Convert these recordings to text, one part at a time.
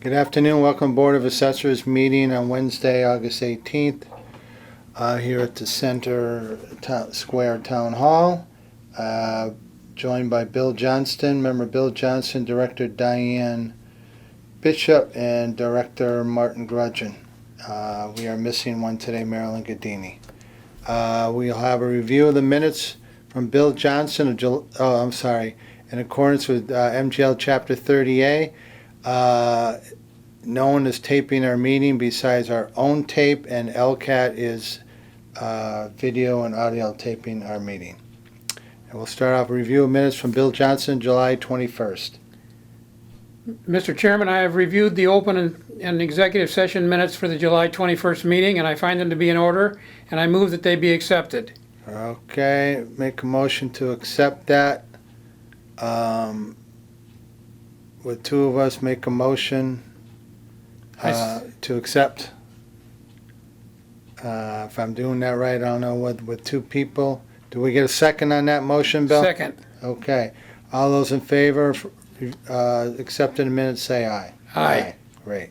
Good afternoon. Welcome Board of Assessors meeting on Wednesday, August 18th, here at the Center Square Town Hall. Joined by Bill Johnston, Member Bill Johnston, Director Diane Bishop, and Director Martin Grudgeon. We are missing one today, Marilyn Gadini. We'll have a review of the minutes from Bill Johnston in accordance with MGL Chapter 30A. No one is taping our meeting besides our own tape, and LCAT is video and audio taping our meeting. And we'll start off a review of minutes from Bill Johnston, July 21st. Mr. Chairman, I have reviewed the open and executive session minutes for the July 21st meeting, and I find them to be in order, and I move that they be accepted. Okay, make a motion to accept that. Would two of us make a motion to accept? If I'm doing that right, I don't know, with two people. Do we get a second on that motion, Bill? Second. Okay. All those in favor of accepting the minutes, say aye. Aye. Great.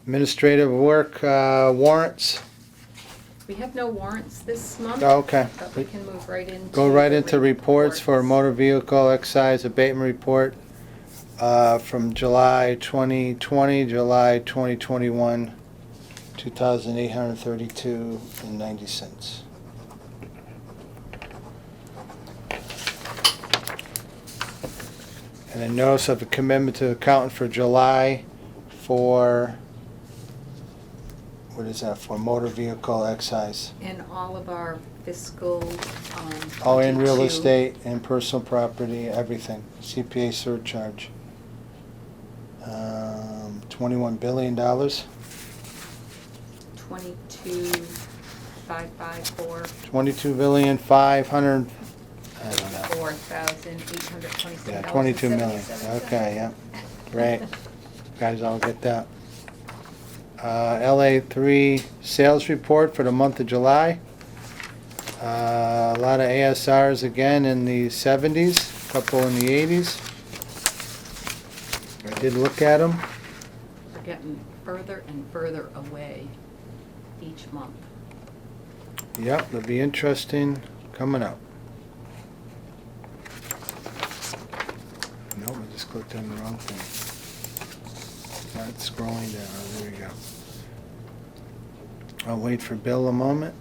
Administrative work, warrants. We have no warrants this month. Okay. But we can move right into. Go right into reports for motor vehicle excise abatement report from July 2020, July 2021, $2,832.90. And a notice of a commitment to the accountant for July for, what is that for, motor vehicle excise? And all of our fiscal, All in real 22 estate and personal property, everything, CPA surcharge. $21 billion. 22,554. 22,500,000,000, I don't know. 4,827. Yeah, 22 million. Okay, yeah. Great. Guys all get that. LA3 sales report for the month of July. A lot of ASRs again in the 70s, a couple in the 80s. I did look at them. We're getting further and further away each month. Yep, it'll be interesting coming up. Nope, I just clicked on the wrong thing. Not scrolling down. There we go. I'll wait for Bill a moment.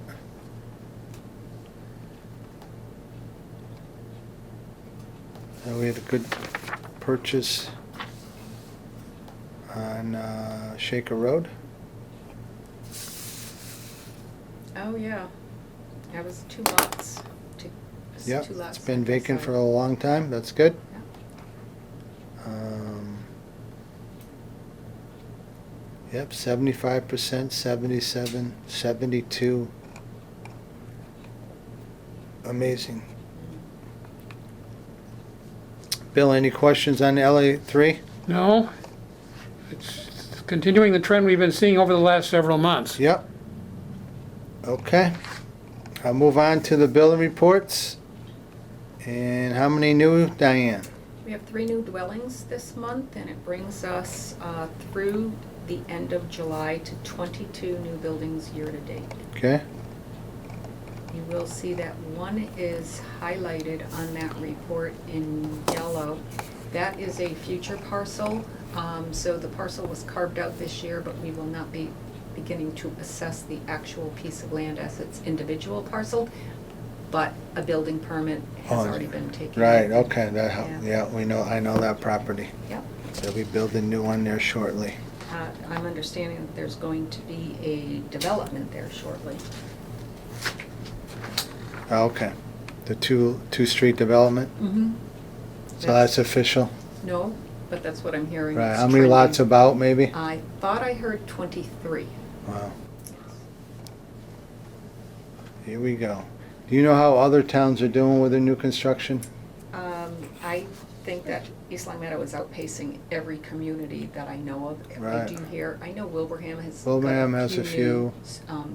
We had a good purchase on Shaker Road. Oh, yeah. That was 2 lots. Yep, 2 lots. it's been vacant for a long time. That's good. Yep, 75%, 77, 72. Amazing. Bill, any questions on LA3? No? It's continuing the trend we've been seeing over the last several months. Yep. Okay. I'll move on to the billing reports. And how many new, Diane? We have 3 new dwellings this month, and it brings us through the end of July to 22 new buildings year to date. Okay. You will see that one is highlighted on that report in yellow. That is a future parcel. So the parcel was carved out this year, but we will not be beginning to assess the actual piece of land as its individual parcel. But a building permit has already been taken. Right, okay, that helps. Yeah. Yeah, I know that property. Yep. They'll be building a new one there shortly. I'm understanding that there's going to be a development there shortly. Okay. The two-street development? Mm-hmm. So that's official? No, but that's what I'm hearing. Right, It's how many lots trending. about, maybe? I thought I heard 23. Wow. Here we go. Do you know how other towns are doing with their new construction? I think that East Long Meadow is outpacing every community that I know of. I Right. do hear, I know Wilbraham has. Wilbraham got has a new, few.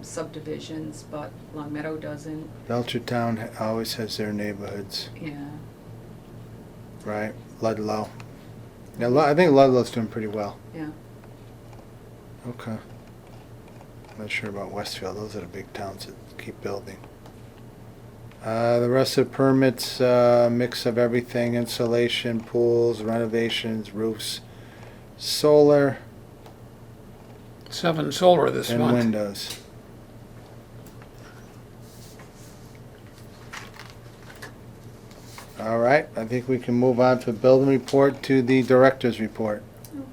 Subdivisions, but Long Meadow doesn't. Belchertown always has their neighborhoods, Yeah. right? Ludlow. Yeah, I think Ludlow's doing pretty well. Yeah. Okay. Not sure about Westfield. Those are the big towns that keep building. The rest of the permits, mix of everything, insulation, pools, renovations, roofs, solar, 7 solar this and month. windows. All right, I think we can move on to building report to the director's report.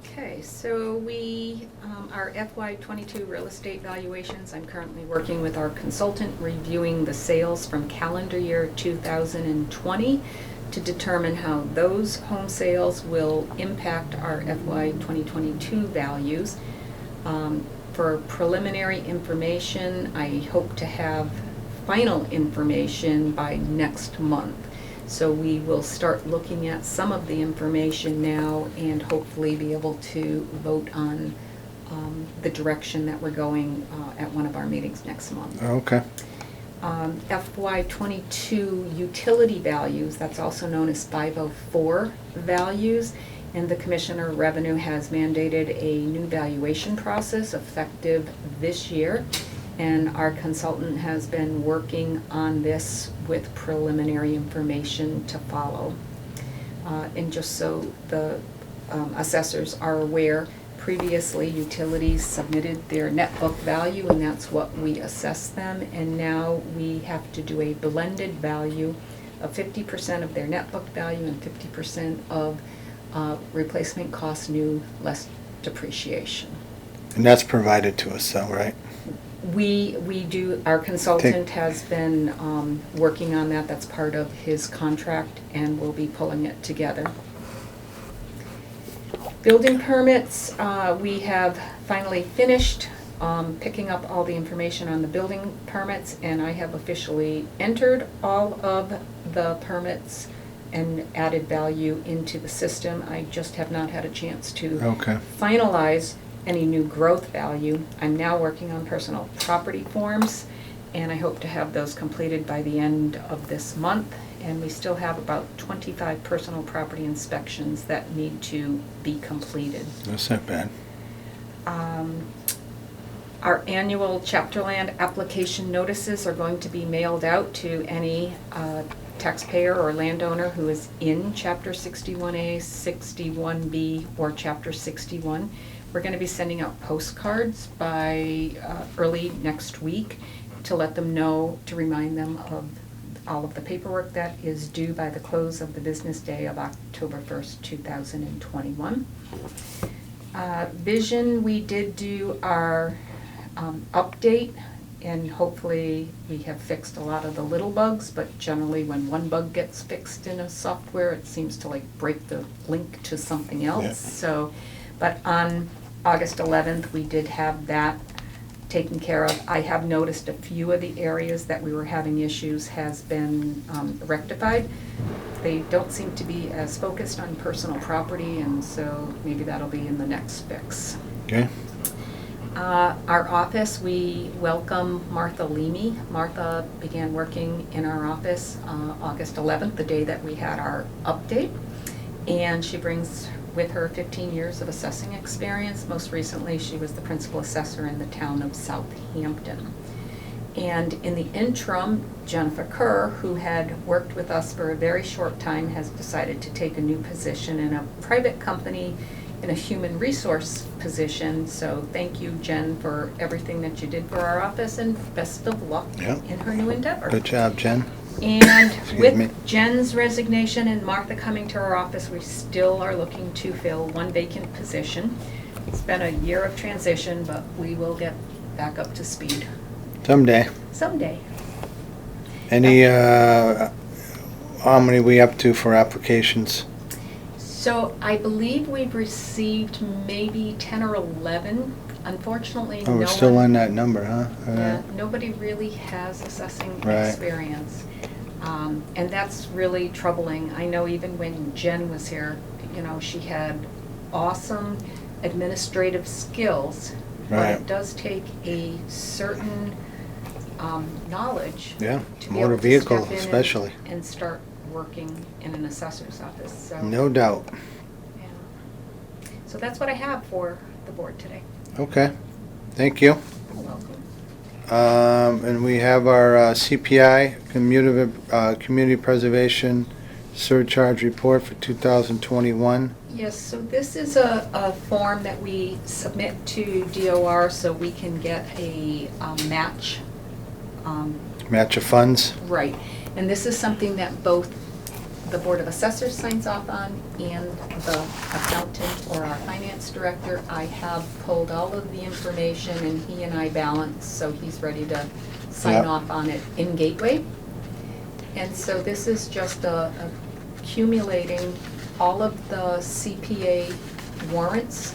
Okay, so our FY '22 real estate valuations, I'm currently working with our consultant reviewing the sales from calendar year 2020 to determine how those home sales will impact our FY 2022 values. For preliminary information, I hope to have final information by next month. So we will start looking at some of the information now and hopefully be able to vote on the direction that we're going at one of our meetings next month. Okay. FY '22 utility values, that's also known as 504 values, and the Commissioner of Revenue has mandated a new valuation process effective this year. And our consultant has been working on this with preliminary information to follow. And just so the assessors are aware, previously utilities submitted their net book value and that's what we assess them. And now we have to do a blended value of 50% of their net book value and 50% of replacement cost new less depreciation. And that's provided to us, though, right? We do, our consultant has been working on that. That's part of his contract, and we'll be pulling it together. Building permits, we have finally finished picking up all the information on the building permits, and I have officially entered all of the permits and added value into the system. I just have not had a chance to finalize any new growth value. I'm now working on personal property forms, and I hope to have those completed by the end of this month. And we still have about 25 personal property inspections that need to be completed. That's not bad. Our annual chapter land application notices are going to be mailed out to any taxpayer or landowner who is in Chapter 61A, 61B, or Chapter 61. We're going to be sending out postcards by early next week to let them know, to remind them of all of the paperwork that is due by the close of the business day of October 1st, 2021. Vision, we did do our update, and hopefully we have fixed a lot of the little bugs, but generally when one bug gets fixed in a software, it seems to like break the link to something else. Yeah. So, but on August 11th, we did have that taken care of. I have noticed a few of the areas that we were having issues has been rectified. They don't seem to be as focused on personal property, and so maybe that'll be in the next fix. Okay. Our office, we welcome Martha Leamy. Martha began working in our office August 11th, the day that we had our update, and she brings with her 15 years of assessing experience. Most recently, she was the principal assessor in the town of Southampton. And in the interim, Jennifer Kerr, who had worked with us for a very short time, has decided to take a new position in a private company in a human resource position. So thank you, Jen, for everything that you did for our office, and best of luck in her new endeavor. Good job, Jen. And with me. Jen's resignation and Martha coming to our office, we still are looking to fill one vacant position. It's been a year of transition, but we will get back up to speed Someday. someday. Any, how many we up to for applications? So I believe we've received maybe 10 or 11. Unfortunately, Oh, we're no still one, on that number, huh? yeah, nobody really has assessing Right. experience. And that's really troubling. I know even when Jen was here, you know, she had awesome administrative skills, but Right. it does take a certain knowledge Yeah, to be motor able to vehicle step in especially. and start working in an assessor's office. So, No doubt. yeah. So that's what I have for the board today. Okay, Thank you. You're welcome. And we have our CPI, Community Preservation Surcharge Report for 2021. Yes, so this is a form that we submit to DOR so we can get a match. Match of funds. Right, and this is something that both the Board of Assessors signs off on and the accountant or our finance director. I have pulled all of the information and he and I balance, so he's ready to sign Yep. off on it in Gateway. And so this is just accumulating all of the CPA warrants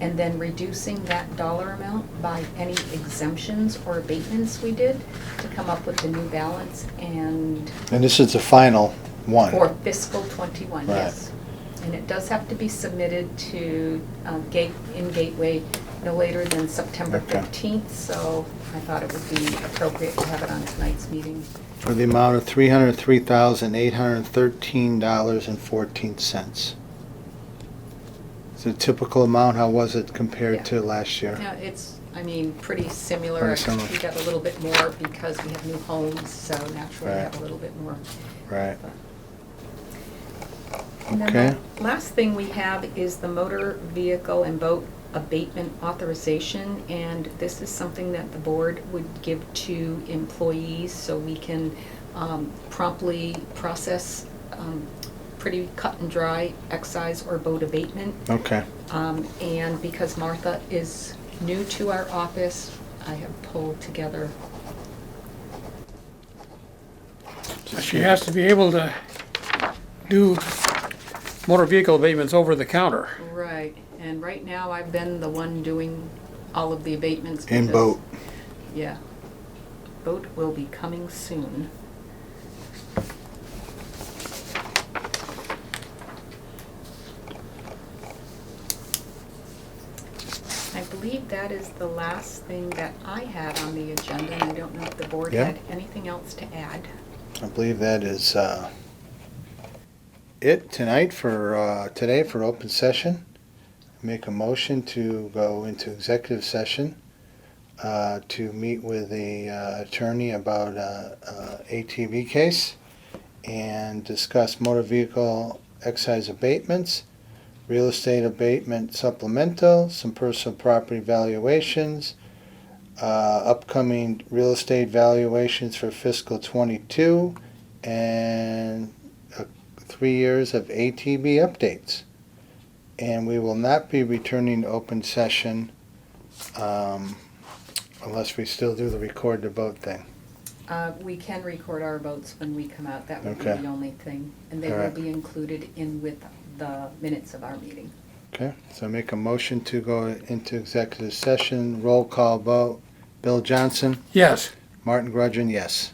and then reducing that dollar amount by any exemptions or abatements we did to come up with the new balance and And this is the final one. for fiscal '21, Right. yes. And it does have to be submitted to in Gateway no later than September Okay. 15th, so I thought it would be appropriate to have it on tonight's meeting. For the amount of $303,813.14. It's a typical amount. How was it compared Yeah. to last year? Yeah, it's, I mean, pretty similar. Pretty similar. We got a little bit more because we have new homes, so naturally we Right. have a little bit more. Right. And then Okay. the last thing we have is the motor vehicle and boat abatement authorization, and this is something that the board would give to employees so we can promptly process pretty cut and dry excise or boat abatement. Okay. And because Martha is new to our office, I have pulled together. She has to be able to do motor vehicle abatements over the counter. Right, and right now I've been the one doing all of the abatements. In because- boat. Yeah. Boat will be coming soon. I believe that is the last thing that I had on the agenda, and I don't know if the board Yeah. had anything else to add. I believe that is it tonight for today for open session. Make a motion to go into executive session to meet with the attorney about ATV case and discuss motor vehicle excise abatements, real estate abatement supplemental, some personal property valuations, upcoming real estate valuations for fiscal '22, and 3 years of ATV updates. And we will not be returning to open session unless we still do the record the vote thing. We can record our votes when we come out, that would be Okay. the only thing. And they All will right. be included in with the minutes of our meeting. Okay, so make a motion to go into executive session, roll call vote. Bill Johnson, Yes. Martin Grudgeon, yes.